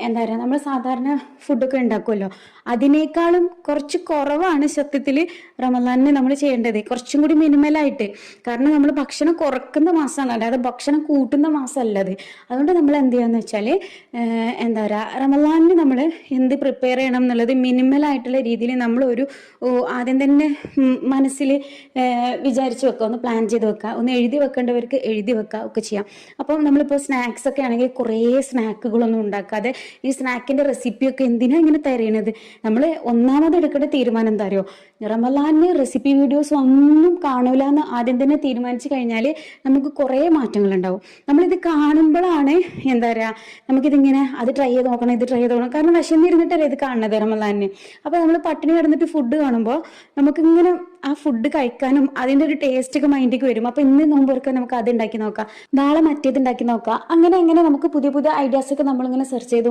എന്താ പറയുക, നമ്മൾ സാധാരണ ഫുഡൊക്കെ ഉണ്ടാക്കുമല്ലോ, അതിനേക്കാളും കുറച്ച് കുറവാണ് സത്യത്തിൽ റമദാനിന് നമ്മൾ ചെയ്യേണ്ടത്, കുറച്ചും കൂടി മിനിമലായിട്ട്. കാരണം നമ്മൾ ഭക്ഷണം കുറക്കുന്ന മാസമാണ്, അല്ലാതെ ഭക്ഷണം കൂട്ടുന്ന മാസമല്ല അത്. അതുകൊണ്ട് നമ്മൾ എന്ത് ചെയ്യാന്ന് വെച്ചാൽ, എന്താ പറയുക, റമദാനിന് നമ്മൾ എന്ത് പ്രിപ്പയർ ചെയ്യണം എന്നുള്ളത് മിനിമലായിട്ടുള്ള രീതിയിൽ നമ്മൾ ആദ്യം തന്നെ മനസ്സിൽ വിചാരിച്ച് വെക്കുക, ഒന്ന് പ്ലാൻ ചെയ്ത് വെക്കുക, ഒന്ന് എഴുതി വെക്കേണ്ടവർക്ക് എഴുതി വെക്കുക ഒക്കെ ചെയ്യാം. അപ്പം നമ്മളിപ്പോൾ സ്നാക്സ് ഒക്കെ ആണെങ്കിൽ കുറേ സ്നാക്കുകളൊന്നും ഉണ്ടാക്കാതെ ഈ സ്നാക്കിന്റെ റെസിപ്പിയൊക്കെ എന്തിനാ ഇങ്ങനെ തരയണത്? നമ്മൾ ഒന്നാമത് എടുക്കേണ്ട തീരുമാനം എന്താ അറിയോ, റമദാനിന് റെസിപ്പി വീഡിയോസ് ഒന്നും കാണൂല എന്ന് ആദ്യം തന്നെ തീരുമാനിച്ചു കഴിഞ്ഞാൽ നമുക്ക് കുറേ മാറ്റങ്ങൾ ഉണ്ടാവും. നമ്മളിത് കാണുമ്പോഴാണ് എന്താ പറയുക, നമുക്കിതിങ്ങനെ അത് ട്രൈ ചെയ്ത് നോക്കണം, ഇത് ട്രൈ ചെയ്ത് നോക്കണം. കാരണം വിശന്നിരുന്നിട്ടല്ലേ ഇത് കാണുന്നത് റമദാനിന്. അപ്പൊ നമ്മൾ പട്ടിണി കിടന്നിട്ട് ഫുഡ് കാണുമ്പോൾ നമുക്കിങ്ങനെ ആ ഫുഡ് കഴിക്കാനും അതിന്റെ ഒരു ടേസ്റ്റ് ഒക്കെ മൈൻഡിലേക്ക് വരും. അപ്പൊ ഇന്ന് നോമ്പൊക്കെ നമുക്ക് അത് ഉണ്ടാക്കി നോക്കാം, നാളെ മറ്റേത് ഉണ്ടാക്കി നോക്കാം. അങ്ങനെ അങ്ങനെ നമുക്ക് പുതിയ പുതിയ ഐഡിയാസ് ഒക്കെ നമ്മളിങ്ങനെ സെർച്ച് ചെയ്ത്